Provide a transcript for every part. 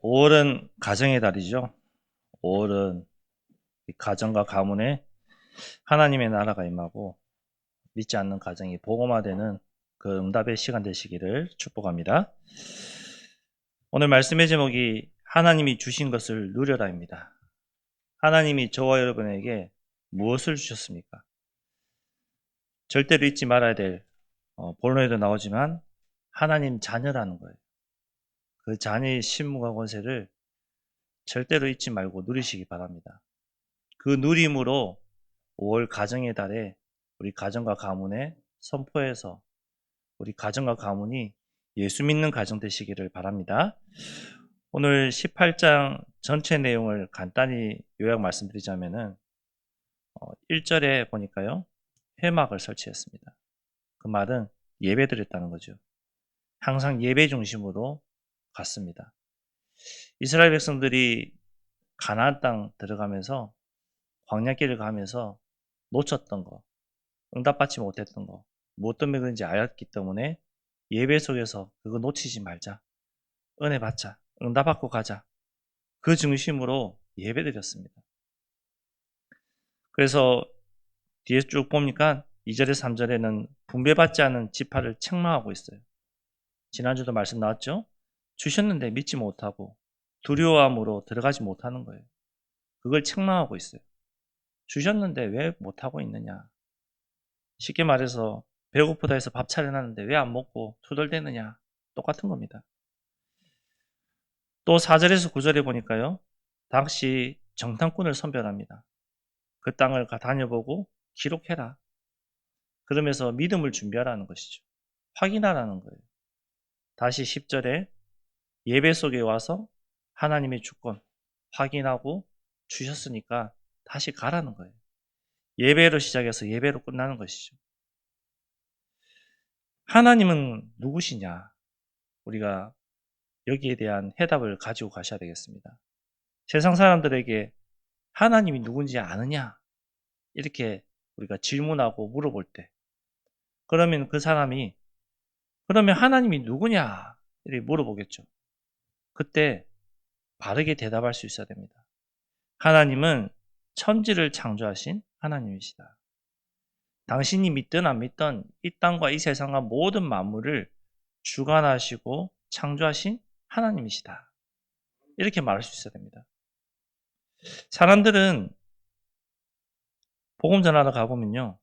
5월은 가정의 달이죠. 5월은 가정과 가문에 하나님의 나라가 임하고 믿지 않는 가정이 복음화되는 그 응답의 시간 되시기를 축복합니다. 오늘 말씀의 제목이 하나님이 주신 것을 누려라입니다. 하나님이 저와 여러분에게 무엇을 주셨습니까? 절대로 잊지 말아야 될 본론에도 나오지만 하나님 자녀라는 거예요. 그 자녀의 신분과 권세를 절대로 잊지 말고 누리시기 바랍니다. 그 누림으로 5월 가정의 달에 우리 가정과 가문에 선포해서 우리 가정과 가문이 예수 믿는 가정 되시기를 바랍니다. 오늘 18장 전체 내용을 간단히 요약 말씀드리자면은 1절에 보니까요. 회막을 설치했습니다. 그 말은 예배 드렸다는 거죠. 항상 예배 중심으로 갔습니다. 이스라엘 백성들이 가나안 땅 들어가면서 광야길을 가면서 놓쳤던 거, 응답받지 못했던 거, 무엇 때문에 그런지 알았기 때문에 예배 속에서 그거 놓치지 말자. 은혜 받자. 응답받고 가자. 그 중심으로 예배 드렸습니다. 그래서 뒤에 쭉 보니까 2절에 3절에는 분배받지 않은 지파를 책망하고 있어요. 지난주도 말씀 나왔죠? 주셨는데 믿지 못하고 두려워함으로 들어가지 못하는 거예요. 그걸 책망하고 있어요. 주셨는데 왜 못하고 있느냐? 쉽게 말해서 배고프다 해서 밥 차려놨는데 왜 안 먹고 투덜대느냐? 똑같은 겁니다. 또 4절에서 9절에 보니까요. 당시 정탐꾼을 선별합니다. 그 땅을 다녀보고 기록해라. 그러면서 믿음을 준비하라는 것이죠. 확인하라는 거예요. 다시 10절에 예배 속에 와서 하나님의 주권 확인하고 주셨으니까 다시 가라는 거예요. 예배로 시작해서 예배로 끝나는 것이죠. 하나님은 누구시냐? 우리가 여기에 대한 해답을 가지고 가셔야 되겠습니다. 세상 사람들에게 하나님이 누군지 아느냐? 이렇게 우리가 질문하고 물어볼 때 그러면 그 사람이 그러면 하나님이 누구냐? 이렇게 물어보겠죠. 그때 바르게 대답할 수 있어야 됩니다. 하나님은 천지를 창조하신 하나님이시다. 당신이 믿든 안 믿든 이 땅과 이 세상과 모든 만물을 주관하시고 창조하신 하나님이시다. 이렇게 말할 수 있어야 됩니다. 사람들은 복음 전하러 가보면요.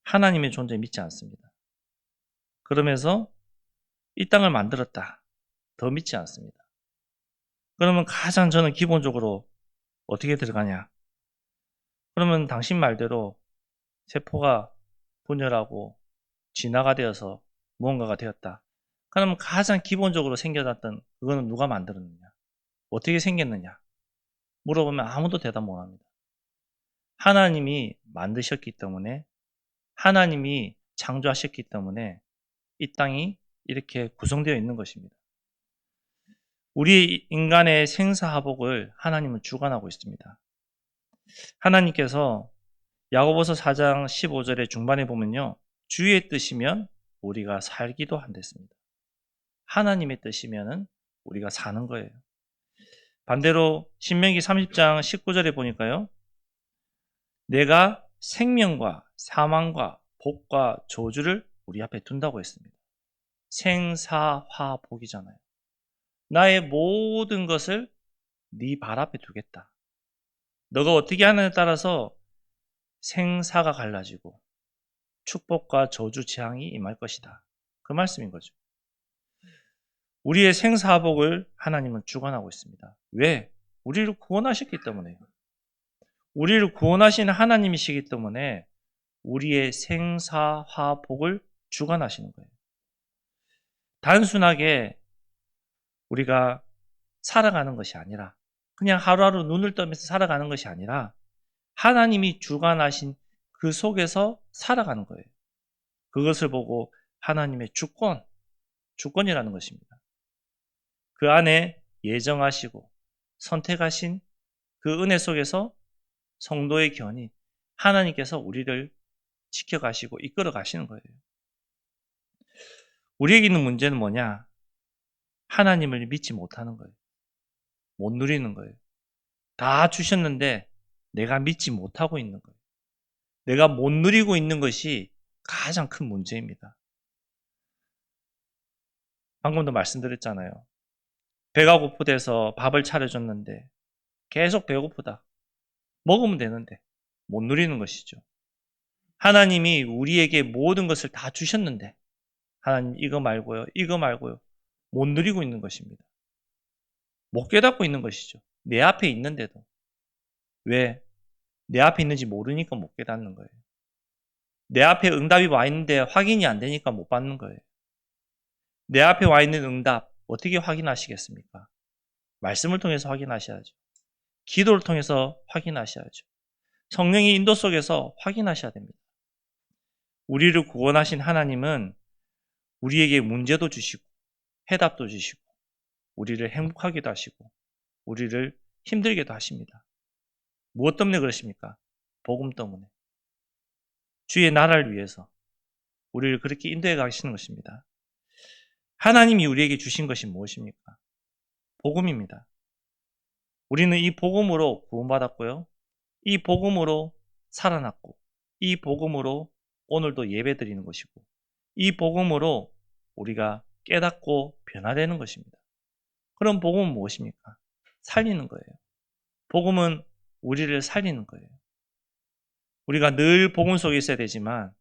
하나님의 존재 믿지 않습니다. 그러면서 이 땅을 만들었다. 더 믿지 않습니다. 그러면 가장 저는 기본적으로 어떻게 들어가냐? 그러면 당신 말대로 세포가 분열하고 진화가 되어서 무언가가 되었다. 그러면 가장 기본적으로 생겨났던 그거는 누가 만들었느냐? 어떻게 생겼느냐? 물어보면 아무도 대답 못합니다. 하나님이 만드셨기 때문에 하나님이 창조하셨기 때문에 이 땅이 이렇게 구성되어 있는 것입니다. 우리 인간의 생사화복을 하나님은 주관하고 있습니다. 하나님께서 야고보서 4장 15절의 중반에 보면요. 주의 뜻이면 우리가 살기도 한댔습니다. 하나님의 뜻이면 우리가 사는 거예요. 반대로 신명기 30장 19절에 보니까요. 내가 생명과 사망과 복과 저주를 우리 앞에 둔다고 했습니다. 생사화복이잖아요. 나의 모든 것을 네 발 앞에 두겠다. 너가 어떻게 하느냐에 따라서 생사가 갈라지고 축복과 저주 재앙이 임할 것이다. 그 말씀인 거죠. 우리의 생사복을 하나님은 주관하고 있습니다. 왜? 우리를 구원하셨기 때문에요. 우리를 구원하시는 하나님이시기 때문에 우리의 생사화복을 주관하시는 거예요. 단순하게 우리가 살아가는 것이 아니라 그냥 하루하루 눈을 떠면서 살아가는 것이 아니라 하나님이 주관하신 그 속에서 살아가는 거예요. 그것을 보고 하나님의 주권이라는 것입니다. 그 안에 예정하시고 선택하신 그 은혜 속에서 성도의 견이 하나님께서 우리를 지켜가시고 이끌어 가시는 거예요. 우리에게 있는 문제는 뭐냐? 하나님을 믿지 못하는 거예요. 못 누리는 거예요. 다 주셨는데 내가 믿지 못하고 있는 거예요. 내가 못 누리고 있는 것이 가장 큰 문제입니다. 방금도 말씀드렸잖아요. 배가 고프대서 밥을 차려줬는데 계속 배고프다. 먹으면 되는데 못 누리는 것이죠. 하나님이 우리에게 모든 것을 다 주셨는데 하나님 이거 말고요, 이거 말고요. 못 누리고 있는 것입니다. 못 깨닫고 있는 것이죠. 내 앞에 있는데도. 왜? 내 앞에 있는지 모르니까 못 깨닫는 거예요. 내 앞에 응답이 와 있는데 확인이 안 되니까 못 받는 거예요. 내 앞에 와 있는 응답 어떻게 확인하시겠습니까? 말씀을 통해서 확인하셔야죠. 기도를 통해서 확인하셔야죠. 성령의 인도 속에서 확인하셔야 됩니다. 우리를 구원하신 하나님은 우리에게 문제도 주시고 해답도 주시고 우리를 행복하게도 하시고 우리를 힘들게도 하십니다. 무엇 때문에 그러십니까? 복음 때문에. 주의 나라를 위해서 우리를 그렇게 인도해 가시는 것입니다. 하나님이 우리에게 주신 것이 무엇입니까? 복음입니다. 우리는 이 복음으로 구원받았고요. 이 복음으로 살아났고 이 복음으로 오늘도 예배드리는 것이고 이 복음으로 우리가 깨닫고 변화되는 것입니다. 그럼 복음은 무엇입니까? 살리는 거예요. 복음은 우리를 살리는 거예요. 우리가 늘 복음 속에 있어야 되지만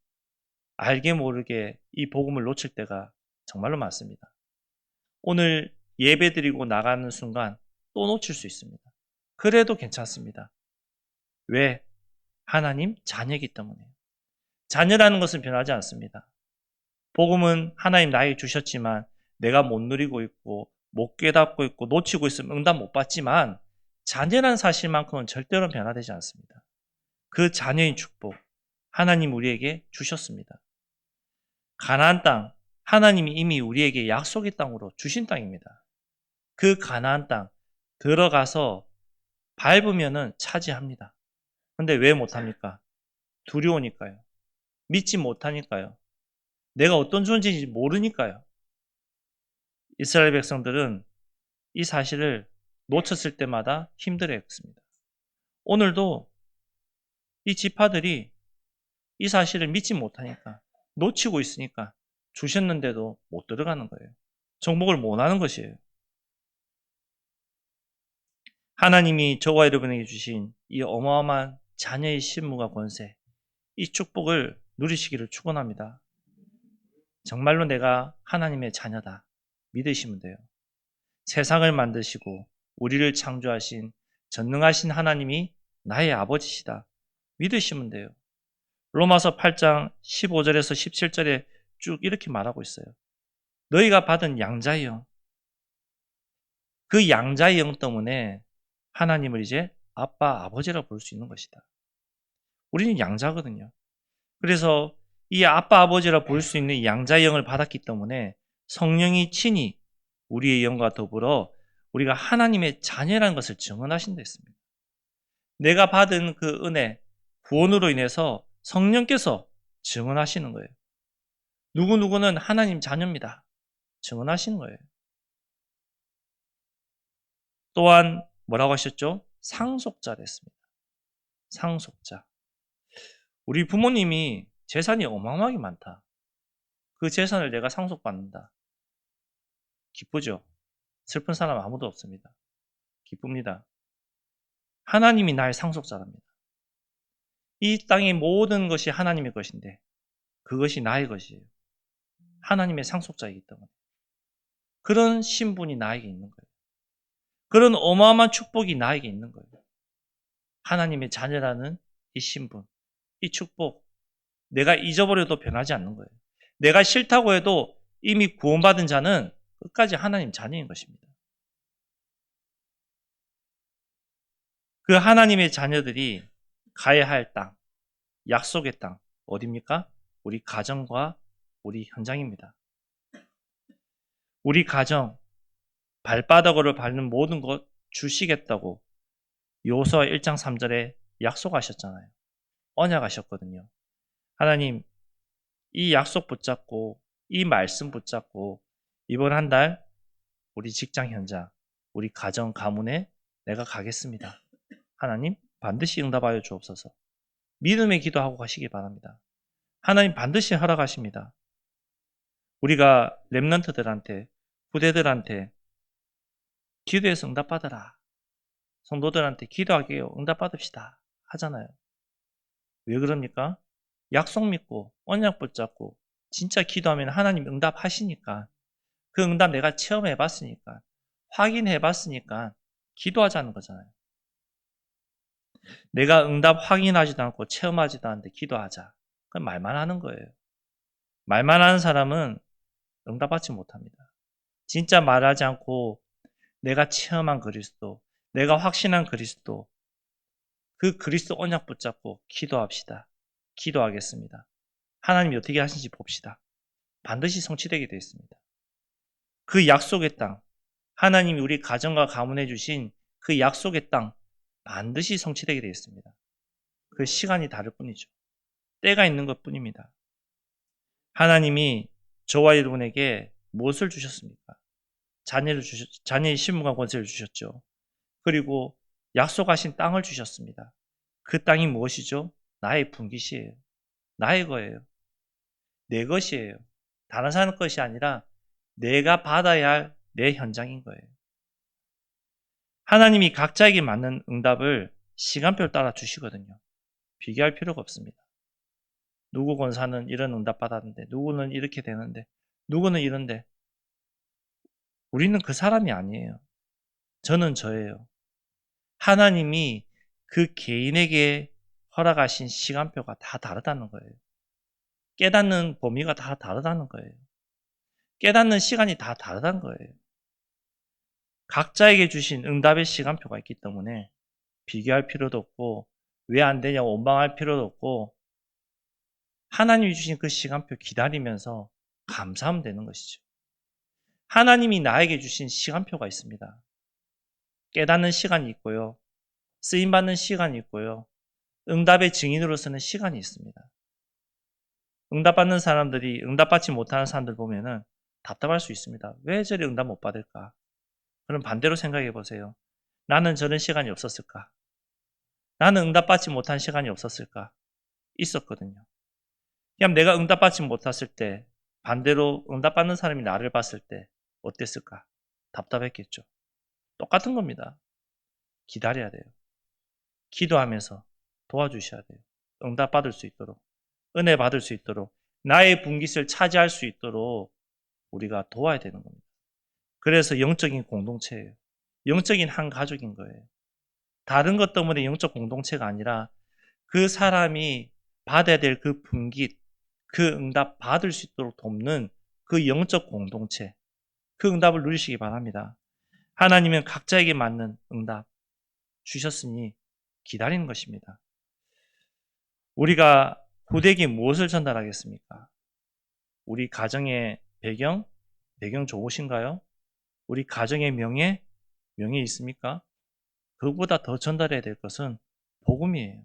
알게 모르게 이 복음을 놓칠 때가 정말로 많습니다. 오늘 예배드리고 나가는 순간 또 놓칠 수 있습니다. 그래도 괜찮습니다. 왜? 하나님 자녀이기 때문에. 자녀라는 것은 변하지 않습니다. 복음은 하나님 나에게 주셨지만 내가 못 누리고 있고 못 깨닫고 있고 놓치고 있으면 응답 못 받지만 자녀라는 사실만큼은 절대로 변화되지 않습니다. 그 자녀인 축복 하나님 우리에게 주셨습니다. 가나안 땅 하나님이 이미 우리에게 약속의 땅으로 주신 땅입니다. 그 가나안 땅 들어가서 밟으면은 차지합니다. 근데 왜 못합니까? 두려우니까요. 믿지 못하니까요. 내가 어떤 존재인지 모르니까요. 이스라엘 백성들은 이 사실을 놓쳤을 때마다 힘들어했습니다. 오늘도 이 지파들이 이 사실을 믿지 못하니까 놓치고 있으니까 주셨는데도 못 들어가는 거예요. 정복을 못하는 것이에요. 하나님이 저와 여러분에게 주신 이 어마어마한 자녀의 신무와 권세, 이 축복을 누리시기를 축원합니다. 정말로 내가 하나님의 자녀다 믿으시면 돼요. 세상을 만드시고 우리를 창조하신 전능하신 하나님이 나의 아버지시다 믿으시면 돼요. 로마서 8장 15절에서 17절에 쭉 이렇게 말하고 있어요. 너희가 받은 양자의 영, 그 양자의 영 때문에 하나님을 이제 아빠, 아버지라고 부를 수 있는 것이다. 우리는 양자거든요. 그래서 이 아빠, 아버지라 부를 수 있는 양자의 영을 받았기 때문에 성령이 친히 우리의 영과 더불어 우리가 하나님의 자녀라는 것을 증언하신다 했습니다. 내가 받은 그 은혜, 구원으로 인해서 성령께서 증언하시는 거예요. 누구누구는 하나님 자녀입니다. 증언하시는 거예요. 또한 뭐라고 하셨죠? 상속자를 했습니다. 상속자. 우리 부모님이 재산이 어마어마하게 많다. 그 재산을 내가 상속받는다. 기쁘죠? 슬픈 사람 아무도 없습니다. 기쁩니다. 하나님이 나의 상속자랍니다. 이 땅의 모든 것이 하나님의 것인데 그것이 나의 것이에요. 하나님의 상속자이기 때문에. 그런 신분이 나에게 있는 거예요. 그런 어마어마한 축복이 나에게 있는 거예요. 하나님의 자녀라는 이 신분, 이 축복, 내가 잊어버려도 변하지 않는 거예요. 내가 싫다고 해도 이미 구원받은 자는 끝까지 하나님 자녀인 것입니다. 그 하나님의 자녀들이 가야 할 땅, 약속의 땅, 어디입니까? 우리 가정과 우리 현장입니다. 우리 가정, 발바닥으로 밟는 모든 것 주시겠다고 여호수아 1장 3절에 약속하셨잖아요. 언약하셨거든요. 하나님, 이 약속 붙잡고 이 말씀 붙잡고 이번 한 달 우리 직장 현장, 우리 가정, 가문에 내가 가겠습니다. 하나님 반드시 응답하여 주옵소서. 믿음의 기도하고 가시기 바랍니다. 하나님 반드시 허락하십니다. 우리가 렘넌트들한테, 후대들한테 기도해서 응답받으라. 성도들한테 기도하게요. 응답받읍시다. 하잖아요. 왜 그럽니까? 약속 믿고 언약 붙잡고 진짜 기도하면 하나님 응답하시니까, 그 응답 내가 체험해봤으니까, 확인해봤으니까 기도하자는 거잖아요. 내가 응답 확인하지도 않고 체험하지도 않는데 기도하자. 그건 말만 하는 거예요. 말만 하는 사람은 응답받지 못합니다. 진짜 말하지 않고 내가 체험한 그리스도, 내가 확신한 그리스도, 그 그리스도 언약 붙잡고 기도합시다. 기도하겠습니다. 하나님이 어떻게 하신지 봅시다. 반드시 성취되게 되어 있습니다. 그 약속의 땅, 하나님이 우리 가정과 가문에 주신 그 약속의 땅 반드시 성취되게 되어 있습니다. 그 시간이 다를 뿐이죠. 때가 있는 것 뿐입니다. 하나님이 저와 여러분에게 무엇을 주셨습니까? 자녀의 신분과 권세를 주셨죠. 그리고 약속하신 땅을 주셨습니다. 그 땅이 무엇이죠? 나의 분깃이에요. 나의 거예요. 내 것이에요. 다른 사람 것이 아니라 내가 받아야 할 내 현장인 거예요. 하나님이 각자에게 맞는 응답을 시간표를 따라 주시거든요. 비교할 필요가 없습니다. 누구 권사는 이런 응답 받았는데, 누구는 이렇게 되는데, 누구는 이런데, 우리는 그 사람이 아니에요. 저는 저예요. 하나님이 그 개인에게 허락하신 시간표가 다 다르다는 거예요. 깨닫는 범위가 다 다르다는 거예요. 깨닫는 시간이 다 다르다는 거예요. 각자에게 주신 응답의 시간표가 있기 때문에 비교할 필요도 없고, 왜 안 되냐고 원망할 필요도 없고, 하나님이 주신 그 시간표 기다리면서 감사하면 되는 것이죠. 하나님이 나에게 주신 시간표가 있습니다. 깨닫는 시간이 있고요. 쓰임받는 시간이 있고요. 응답의 증인으로서는 시간이 있습니다. 응답받는 사람들이 응답받지 못하는 사람들 보면은 답답할 수 있습니다. 왜 저리 응답 못 받을까? 그럼 반대로 생각해 보세요. 나는 저런 시간이 없었을까? 나는 응답받지 못한 시간이 없었을까? 있었거든요. 그냥 내가 응답받지 못했을 때, 반대로 응답받는 사람이 나를 봤을 때 어땠을까? 답답했겠죠. 똑같은 겁니다. 기다려야 돼요. 기도하면서 도와주셔야 돼요. 응답받을 수 있도록, 은혜 받을 수 있도록, 나의 분깃을 차지할 수 있도록 우리가 도와야 되는 겁니다. 그래서 영적인 공동체예요. 영적인 한 가족인 거예요. 다른 것 때문에 영적 공동체가 아니라 그 사람이 받아야 될 그 분깃, 그 응답 받을 수 있도록 돕는 그 영적 공동체, 그 응답을 누리시기 바랍니다. 하나님은 각자에게 맞는 응답 주셨으니 기다리는 것입니다. 우리가 후대에게 무엇을 전달하겠습니까? 우리 가정의 배경 좋으신가요? 우리 가정의 명예 있습니까? 그것보다 더 전달해야 될 것은 복음이에요.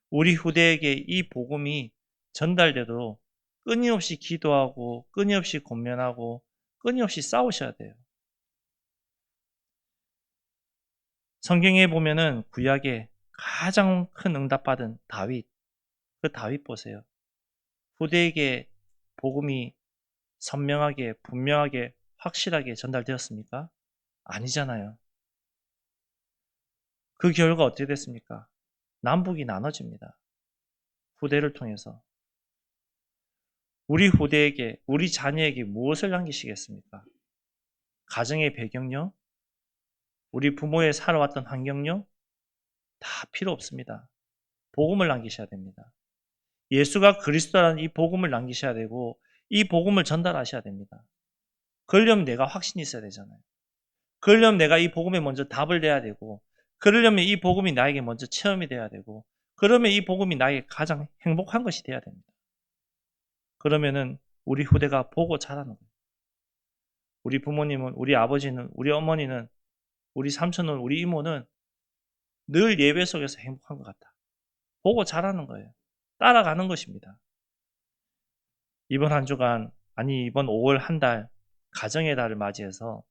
우리 후대에게 이 복음이 전달되도록 끊임없이 기도하고 끊임없이 권면하고 끊임없이 싸우셔야 돼요. 성경에 보면은 구약에 가장 큰 응답받은 다윗, 그 다윗 보세요. 후대에게 복음이 선명하게, 분명하게, 확실하게 전달되었습니까? 아니잖아요. 그 결과 어떻게 됐습니까? 남북이 나눠집니다. 후대를 통해서. 우리 후대에게, 우리 자녀에게 무엇을 남기시겠습니까? 가정의 배경요? 우리 부모의 살아왔던 환경요? 다 필요 없습니다. 복음을 남기셔야 됩니다. 예수가 그리스도라는 이 복음을 남기셔야 되고 이 복음을 전달하셔야 됩니다. 그러려면 내가 확신이 있어야 되잖아요. 그러려면 내가 이 복음에 먼저 답을 내야 되고, 그러려면 이 복음이 나에게 먼저 체험이 돼야 되고, 그러면 이 복음이 나에게 가장 행복한 것이 돼야 됩니다. 그러면은 우리 후대가 보고 자라는 거예요. 우리 부모님은, 우리 아버지는, 우리 어머니는, 우리 삼촌은, 우리 이모는 늘 예배 속에서 행복한 것 같다. 보고 자라는 거예요. 따라가는 것입니다. 이번 한 주간, 아니 이번 5월 한 달, 가정의 달을 맞이해서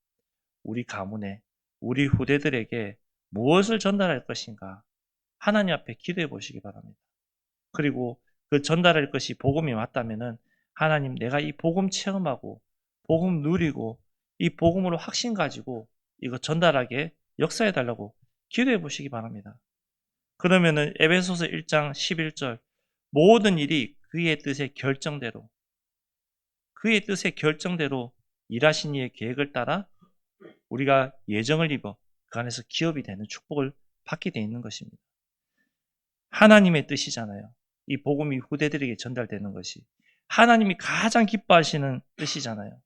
우리 가문에 우리 후대들에게 무엇을 전달할 것인가 하나님 앞에 기도해 보시기 바랍니다. 그리고 그 전달할 것이 복음이 맞다면은 하나님, 내가 이 복음 체험하고 복음 누리고 이 복음으로 확신 가지고 이거 전달하게 역사해 달라고 기도해 보시기 바랍니다. 그러면은 에베소서 1장 11절 모든 일이 그의 뜻의 결정대로 일하신 이의 계획을 따라 우리가 예정을 입어 그 안에서 기업이 되는 축복을 받게 되어 있는 것입니다. 하나님의 뜻이잖아요. 이 복음이 후대들에게 전달되는 것이 하나님이 가장 기뻐하시는 뜻이잖아요.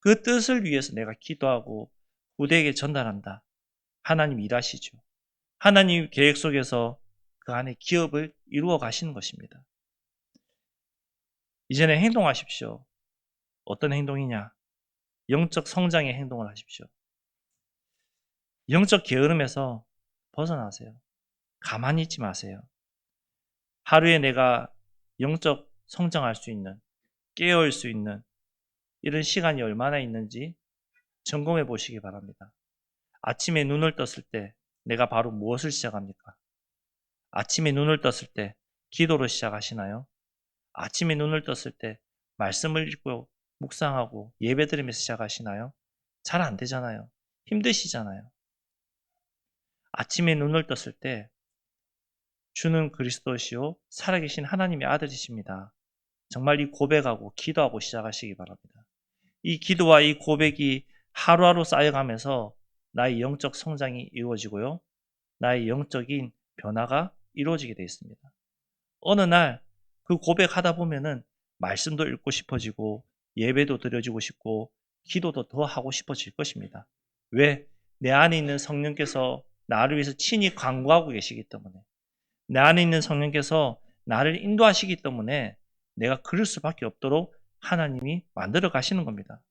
그 뜻을 위해서 내가 기도하고 후대에게 전달한다. 하나님 일하시죠. 하나님 계획 속에서 그 안에 기업을 이루어 가시는 것입니다. 이제는 행동하십시오. 어떤 행동이냐? 영적 성장의 행동을 하십시오. 영적 게으름에서 벗어나세요. 가만히 있지 마세요. 하루에 내가 영적 성장할 수 있는, 깨어올 수 있는 이런 시간이 얼마나 있는지 점검해 보시기 바랍니다. 아침에 눈을 떴을 때 내가 바로 무엇을 시작합니까? 아침에 눈을 떴을 때 기도로 시작하시나요? 아침에 눈을 떴을 때 말씀을 읽고 묵상하고 예배드리면서 시작하시나요? 잘 안 되잖아요. 힘드시잖아요. 아침에 눈을 떴을 때 주는 그리스도시요 살아계신 하나님의 아들이십니다. 정말 이 고백하고 기도하고 시작하시기 바랍니다. 이 기도와 이 고백이 하루하루 쌓여가면서 나의 영적 성장이 이루어지고요. 나의 영적인 변화가 이루어지게 되어 있습니다. 어느 날 그 고백하다 보면은 말씀도 읽고 싶어지고 예배도 드려지고 싶고 기도도 더 하고 싶어질 것입니다. 왜? 내 안에 있는 성령께서 나를 위해서 친히 간구하고 계시기 때문에, 내 안에 있는 성령께서 나를 인도하시기 때문에 내가 그럴 수밖에 없도록 하나님이 만들어 가시는 겁니다.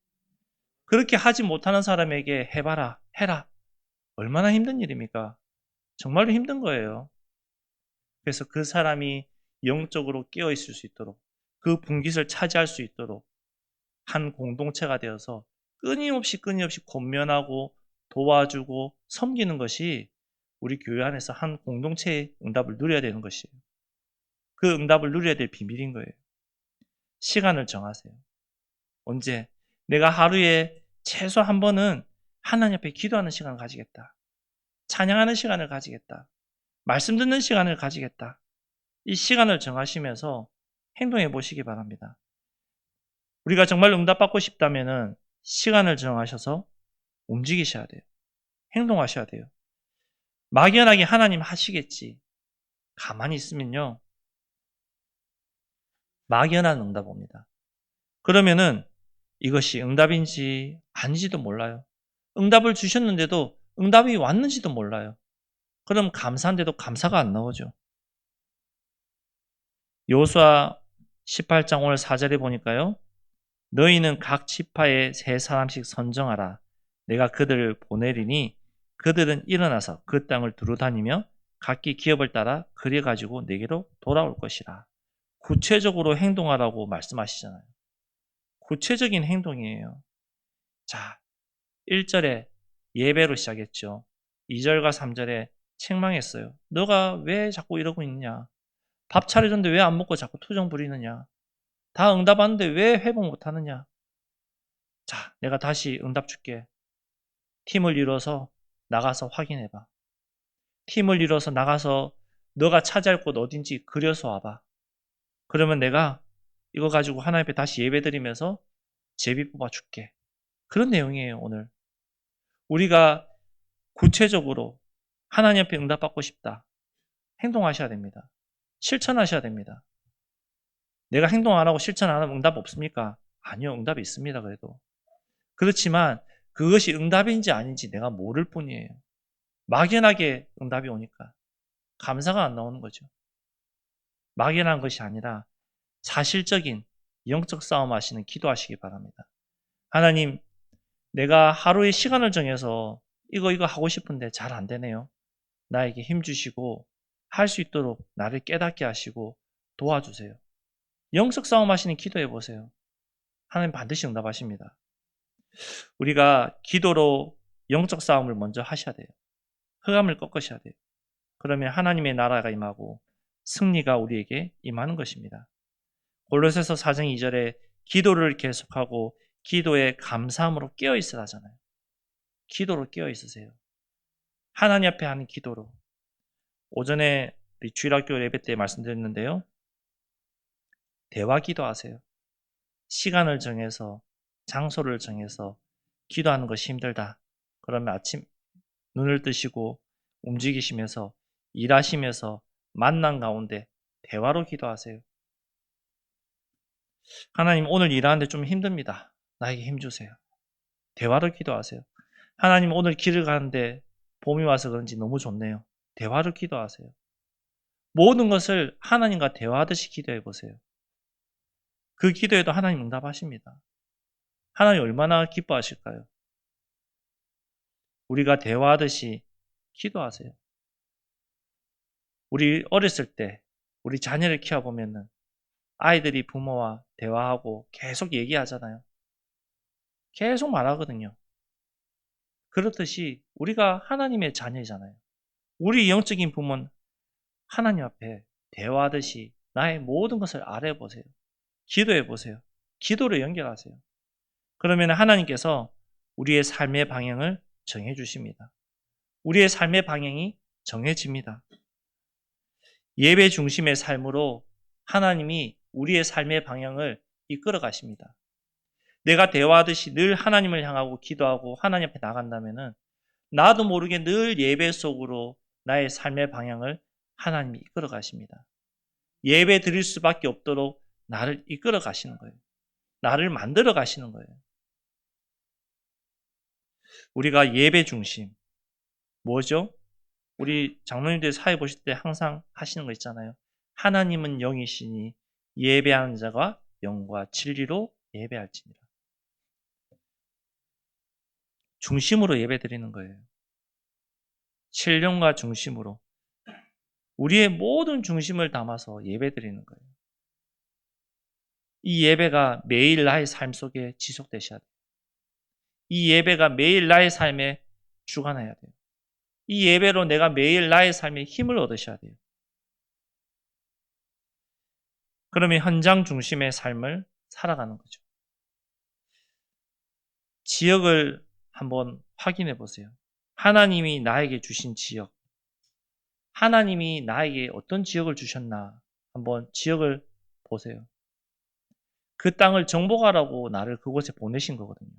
그렇게 하지 못하는 사람에게 해봐라, 해라. 얼마나 힘든 일입니까? 정말로 힘든 거예요. 그래서 그 사람이 영적으로 깨어 있을 수 있도록, 그 분깃을 차지할 수 있도록 한 공동체가 되어서 끊임없이 권면하고 도와주고 섬기는 것이 우리 교회 안에서 한 공동체의 응답을 누려야 되는 것이에요. 그 응답을 누려야 될 비밀인 거예요. 시간을 정하세요. 언제? 내가 하루에 최소 한 번은 하나님 앞에 기도하는 시간을 가지겠다. 찬양하는 시간을 가지겠다. 말씀 듣는 시간을 가지겠다. 이 시간을 정하시면서 행동해 보시기 바랍니다. 우리가 정말 응답받고 싶다면 시간을 정하셔서 움직이셔야 돼요. 행동하셔야 돼요. 막연하게 하나님 하시겠지. 가만히 있으면요. 막연한 응답 옵니다. 그러면은 이것이 응답인지 아닌지도 몰라요. 응답을 주셨는데도 응답이 왔는지도 몰라요. 그럼 감사한데도 감사가 안 나오죠. 여호수아 18장 오늘 4절에 보니까요. 너희는 각 지파에 세 사람씩 선정하라. 내가 그들을 보내리니 그들은 일어나서 그 땅을 두루다니며 각기 기업을 따라 그래가지고 내게로 돌아올 것이라. 구체적으로 행동하라고 말씀하시잖아요. 구체적인 행동이에요. 자, 1절에 예배로 시작했죠. 2절과 3절에 책망했어요. 너가 왜 자꾸 이러고 있느냐? 밥 차려줬는데 왜 안 먹고 자꾸 투정 부리느냐? 다 응답하는데 왜 회복 못하느냐? 자, 내가 다시 응답 줄게. 팀을 이뤄서 나가서 확인해봐. 팀을 이뤄서 나가서 너가 차지할 곳 어딘지 그려서 와봐. 그러면 내가 이거 가지고 하나님 앞에 다시 예배드리면서 제비 뽑아줄게. 그런 내용이에요, 오늘. 우리가 구체적으로 하나님 앞에 응답받고 싶다. 행동하셔야 됩니다. 실천하셔야 됩니다. 내가 행동 안 하고 실천 안 하면 응답 없습니까? 아니요, 응답이 있습니다, 그래도. 그렇지만 그것이 응답인지 아닌지 내가 모를 뿐이에요. 막연하게 응답이 오니까 감사가 안 나오는 거죠. 막연한 것이 아니라 사실적인 영적 싸움 하시는 기도하시기 바랍니다. 하나님, 내가 하루의 시간을 정해서 이거 하고 싶은데 잘 안 되네요. 나에게 힘 주시고 할 수 있도록 나를 깨닫게 하시고 도와주세요. 영적 싸움 하시는 기도해 보세요. 하나님 반드시 응답하십니다. 우리가 기도로 영적 싸움을 먼저 하셔야 돼요. 흑암을 꺾으셔야 돼요. 그러면 하나님의 나라가 임하고 승리가 우리에게 임하는 것입니다. 골로새서 4장 2절에 기도를 계속하고 기도에 감사함으로 깨어있으라 하잖아요. 기도로 깨어있으세요. 하나님 앞에 하는 기도로. 오전에 우리 주일학교 예배 때 말씀드렸는데요. 대화 기도하세요. 시간을 정해서 장소를 정해서 기도하는 것이 힘들다. 그러면 아침 눈을 뜨시고 움직이시면서 일하시면서 만난 가운데 대화로 기도하세요. 하나님 오늘 일하는데 좀 힘듭니다. 나에게 힘 주세요. 대화로 기도하세요. 하나님 오늘 길을 가는데 봄이 와서 그런지 너무 좋네요. 대화로 기도하세요. 모든 것을 하나님과 대화하듯이 기도해 보세요. 그 기도에도 하나님 응답하십니다. 하나님 얼마나 기뻐하실까요? 우리가 대화하듯이 기도하세요. 우리 어렸을 때 우리 자녀를 키워보면 아이들이 부모와 대화하고 계속 얘기하잖아요. 계속 말하거든요. 그렇듯이 우리가 하나님의 자녀이잖아요. 우리 영적인 부모는 하나님 앞에 대화하듯이 나의 모든 것을 알아보세요. 기도해 보세요. 기도로 연결하세요. 그러면 하나님께서 우리의 삶의 방향을 정해 주십니다. 우리의 삶의 방향이 정해집니다. 예배 중심의 삶으로 하나님이 우리의 삶의 방향을 이끌어 가십니다. 내가 대화하듯이 늘 하나님을 향하고 기도하고 하나님 앞에 나간다면은 나도 모르게 늘 예배 속으로 나의 삶의 방향을 하나님이 이끌어 가십니다. 예배 드릴 수밖에 없도록 나를 이끌어 가시는 거예요. 나를 만들어 가시는 거예요. 우리가 예배 중심, 뭐죠? 우리 장로님들 사회 보실 때 항상 하시는 거 있잖아요. 하나님은 영이시니 예배하는 자가 영과 진리로 예배할지니라. 중심으로 예배 드리는 거예요. 신령과 중심으로. 우리의 모든 중심을 담아서 예배 드리는 거예요. 이 예배가 매일 나의 삶 속에 지속되셔야 돼요. 이 예배가 매일 나의 삶에 주관해야 돼요. 이 예배로 내가 매일 나의 삶에 힘을 얻으셔야 돼요. 그러면 현장 중심의 삶을 살아가는 거죠. 지역을 한번 확인해 보세요. 하나님이 나에게 주신 지역, 하나님이 나에게 어떤 지역을 주셨나 한번 지역을 보세요. 그 땅을 정복하라고 나를 그곳에 보내신 거거든요.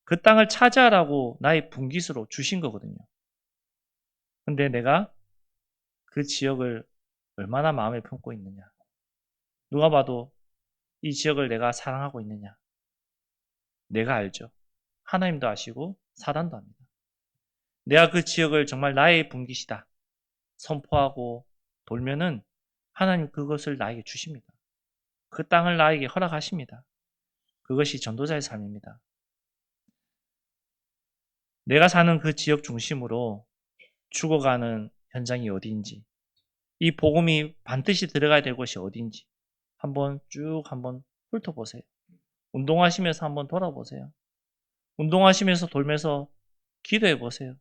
그 땅을 차지하라고 나의 분깃으로 주신 거거든요. 근데 내가 그 지역을 얼마나 마음에 품고 있느냐. 누가 봐도 이 지역을 내가 사랑하고 있느냐. 내가 알죠. 하나님도 아시고 사단도 압니다. 내가 그 지역을 정말 나의 분깃이다 선포하고 돌면은 하나님 그것을 나에게 주십니다. 그 땅을 나에게 허락하십니다. 그것이 전도자의 삶입니다. 내가 사는 그 지역 중심으로 죽어가는 현장이 어디인지, 이 복음이 반드시 들어가야 될 곳이 어디인지 한번 쭉 한번 훑어보세요. 운동하시면서 한번 돌아보세요. 운동하시면서 돌면서 기도해 보세요.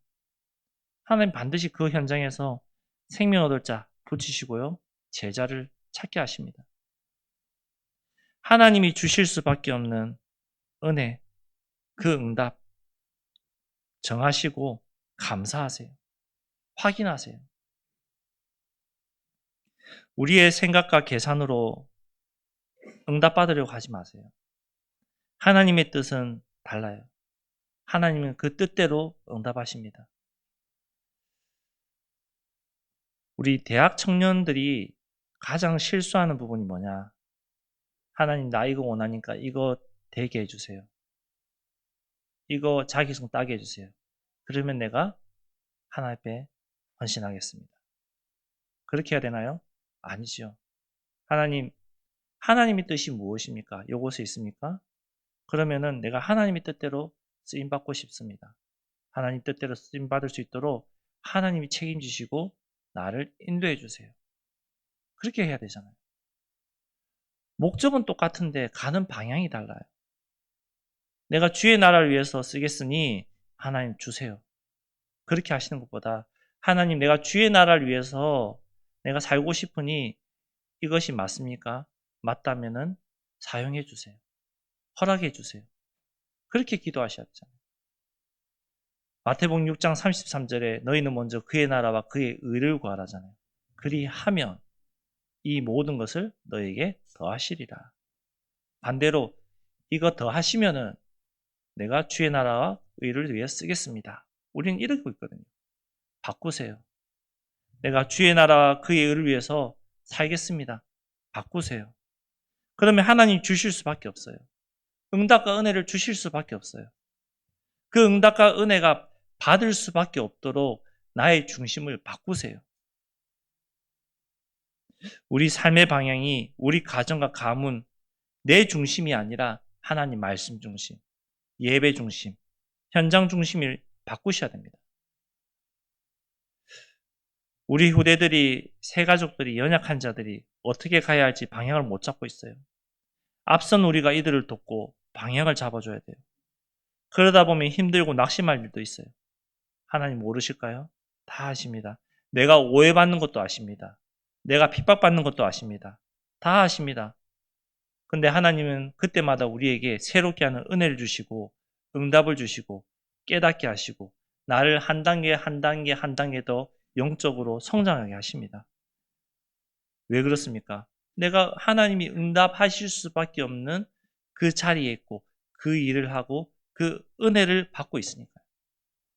하나님 반드시 그 현장에서 생명 얻을 자 붙이시고요. 제자를 찾게 하십니다. 하나님이 주실 수밖에 없는 은혜, 그 응답 정하시고 감사하세요. 확인하세요. 우리의 생각과 계산으로 응답받으려고 하지 마세요. 하나님의 뜻은 달라요. 하나님은 그 뜻대로 응답하십니다. 우리 대학 청년들이 가장 실수하는 부분이 뭐냐? 하나님 나 이거 원하니까 이거 되게 해주세요. 이거 자기성 따게 해주세요. 그러면 내가 하나님 앞에 헌신하겠습니다. 그렇게 해야 되나요? 아니죠. 하나님의 뜻이 무엇입니까? 요것에 있습니까? 그러면은 내가 하나님의 뜻대로 쓰임받고 싶습니다. 하나님 뜻대로 쓰임받을 수 있도록 하나님이 책임지시고 나를 인도해 주세요. 그렇게 해야 되잖아요. 목적은 똑같은데 가는 방향이 달라요. 내가 주의 나라를 위해서 쓰겠으니 하나님 주세요. 그렇게 하시는 것보다 하나님 내가 주의 나라를 위해서 내가 살고 싶으니 이것이 맞습니까? 맞다면은 사용해 주세요. 허락해 주세요. 그렇게 기도하셨잖아요. 마태복음 6장 33절에 너희는 먼저 그의 나라와 그의 의를 구하라잖아요. 그리하면 이 모든 것을 너에게 더하시리라. 반대로 이거 더하시면은 내가 주의 나라와 의를 위해 쓰겠습니다. 우리는 이러고 있거든요. 바꾸세요. 내가 주의 나라와 그의 의를 위해서 살겠습니다. 바꾸세요. 그러면 하나님 주실 수밖에 없어요. 응답과 은혜를 주실 수밖에 없어요. 그 응답과 은혜가 받을 수밖에 없도록 나의 중심을 바꾸세요. 우리 삶의 방향이 우리 가정과 가문, 내 중심이 아니라 하나님 말씀 중심, 예배 중심, 현장 중심을 바꾸셔야 됩니다. 우리 후대들이, 새 가족들이, 연약한 자들이 어떻게 가야 할지 방향을 못 잡고 있어요. 앞선 우리가 이들을 돕고 방향을 잡아줘야 돼요. 그러다 보면 힘들고 낙심할 일도 있어요. 하나님 모르실까요? 다 아십니다. 내가 오해받는 것도 아십니다. 내가 핍박받는 것도 아십니다. 다 아십니다. 근데 하나님은 그때마다 우리에게 새롭게 하는 은혜를 주시고 응답을 주시고 깨닫게 하시고 나를 한 단계 한 단계 한 단계 더 영적으로 성장하게 하십니다. 왜 그렇습니까? 내가 하나님이 응답하실 수밖에 없는 그 자리에 있고 그 일을 하고 그 은혜를 받고 있으니까요.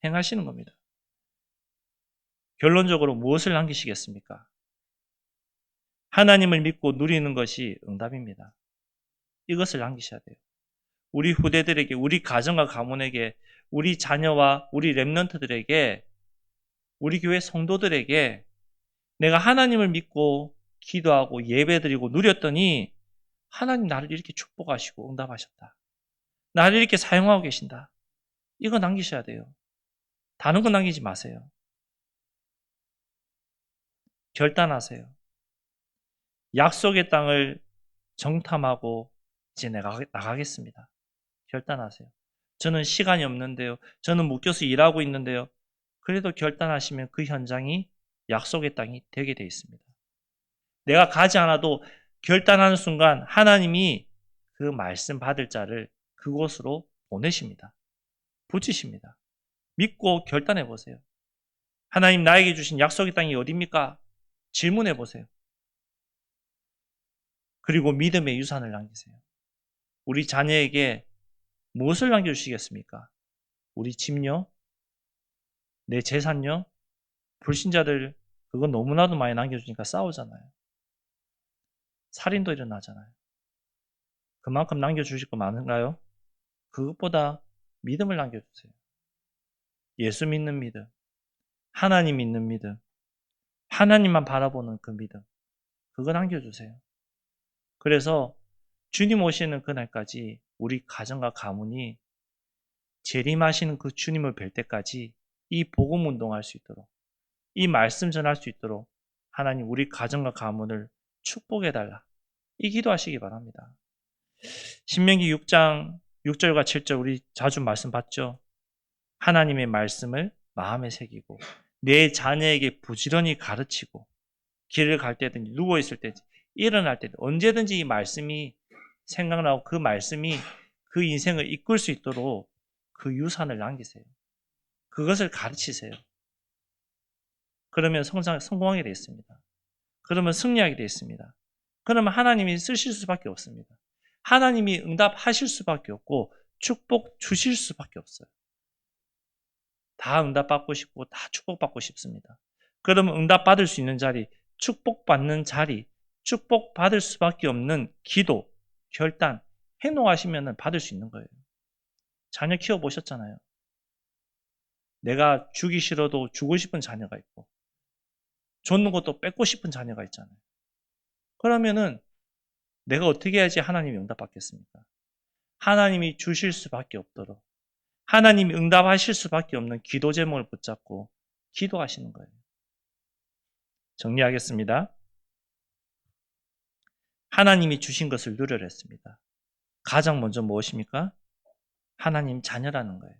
행하시는 겁니다. 결론적으로 무엇을 남기시겠습니까? 하나님을 믿고 누리는 것이 응답입니다. 이것을 남기셔야 돼요. 우리 후대들에게, 우리 가정과 가문에게, 우리 자녀와 우리 렘넌트들에게, 우리 교회 성도들에게 내가 하나님을 믿고 기도하고 예배드리고 누렸더니 하나님 나를 이렇게 축복하시고 응답하셨다. 나를 이렇게 사용하고 계신다. 이거 남기셔야 돼요. 다른 거 남기지 마세요. 결단하세요. 약속의 땅을 정탐하고 이제 내가 나가겠습니다. 결단하세요. 저는 시간이 없는데요. 저는 묶여서 일하고 있는데요. 그래도 결단하시면 그 현장이 약속의 땅이 되게 되어 있습니다. 내가 가지 않아도 결단하는 순간 하나님이 그 말씀 받을 자를 그곳으로 보내십니다. 붙이십니다. 믿고 결단해 보세요. 하나님 나에게 주신 약속의 땅이 어디입니까? 질문해 보세요. 그리고 믿음의 유산을 남기세요. 우리 자녀에게 무엇을 남겨주시겠습니까? 우리 집요? 내 재산요? 불신자들 그건 너무나도 많이 남겨주니까 싸우잖아요. 살인도 일어나잖아요. 그만큼 남겨주실 거 많은가요? 그것보다 믿음을 남겨주세요. 예수 믿는 믿음, 하나님 믿는 믿음, 하나님만 바라보는 그 믿음, 그거 남겨주세요. 그래서 주님 오시는 그날까지 우리 가정과 가문이 재림하시는 그 주님을 뵐 때까지 이 복음 운동할 수 있도록, 이 말씀 전할 수 있도록 하나님 우리 가정과 가문을 축복해달라. 이 기도하시기 바랍니다. 신명기 6장 6절과 7절 우리 자주 말씀 봤죠? 하나님의 말씀을 마음에 새기고 내 자녀에게 부지런히 가르치고 길을 갈 때든지 누워있을 때든지 일어날 때든지 언제든지 이 말씀이 생각나고 그 말씀이 그 인생을 이끌 수 있도록 그 유산을 남기세요. 그것을 가르치세요. 그러면 성공하게 되어 있습니다. 그러면 승리하게 되어 있습니다. 그러면 하나님이 쓰실 수밖에 없습니다. 하나님이 응답하실 수밖에 없고 축복 주실 수밖에 없어요. 다 응답받고 싶고 다 축복받고 싶습니다. 그러면 응답받을 수 있는 자리, 축복받는 자리, 축복받을 수밖에 없는 기도, 결단, 행동하시면 받을 수 있는 거예요. 자녀 키워보셨잖아요. 내가 주기 싫어도 주고 싶은 자녀가 있고 줬는 것도 뺏고 싶은 자녀가 있잖아요. 그러면은 내가 어떻게 해야지 하나님이 응답받겠습니까? 하나님이 주실 수밖에 없도록 하나님이 응답하실 수밖에 없는 기도 제목을 붙잡고 기도하시는 거예요. 정리하겠습니다. 하나님이 주신 것을 누려라 했습니다. 가장 먼저 무엇입니까? 하나님 자녀라는 거예요.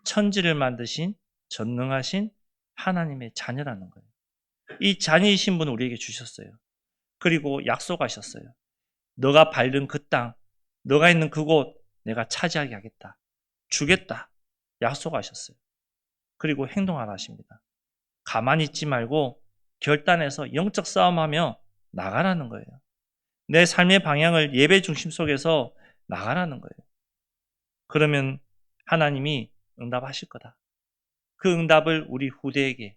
천지를 만드신 전능하신 하나님의 자녀라는 거예요. 이 자녀이신 분을 우리에게 주셨어요. 그리고 약속하셨어요. 너가 밟는 그 땅, 너가 있는 그곳 내가 차지하게 하겠다. 주겠다. 약속하셨어요. 그리고 행동하라 하십니다. 가만히 있지 말고 결단해서 영적 싸움하며 나가라는 거예요. 내 삶의 방향을 예배 중심 속에서 나가라는 거예요. 그러면 하나님이 응답하실 거다. 그 응답을 우리 후대에게,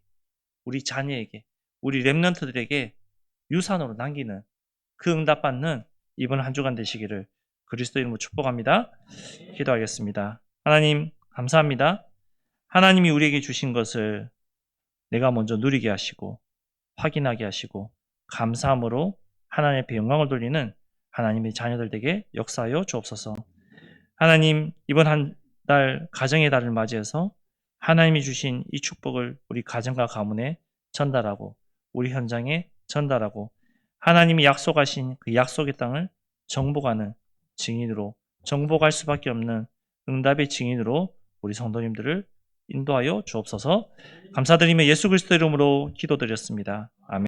우리 자녀에게, 우리 렘넌트들에게 유산으로 남기는 그 응답받는 이번 한 주간 되시기를 그리스도 이름으로 축복합니다. 기도하겠습니다. 하나님 감사합니다. 하나님이 우리에게 주신 것을 내가 먼저 누리게 하시고 확인하게 하시고 감사함으로 하나님 앞에 영광을 돌리는 하나님의 자녀들 되게 역사하여 주옵소서. 하나님 이번 한 달 가정의 달을 맞이해서 하나님이 주신 이 축복을 우리 가정과 가문에 전달하고 우리 현장에 전달하고 하나님이 약속하신 그 약속의 땅을 정복하는 증인으로 정복할 수밖에 없는 응답의 증인으로 우리 성도님들을 인도하여 주옵소서. 감사드리며 예수 그리스도 이름으로 기도드렸습니다. 아멘.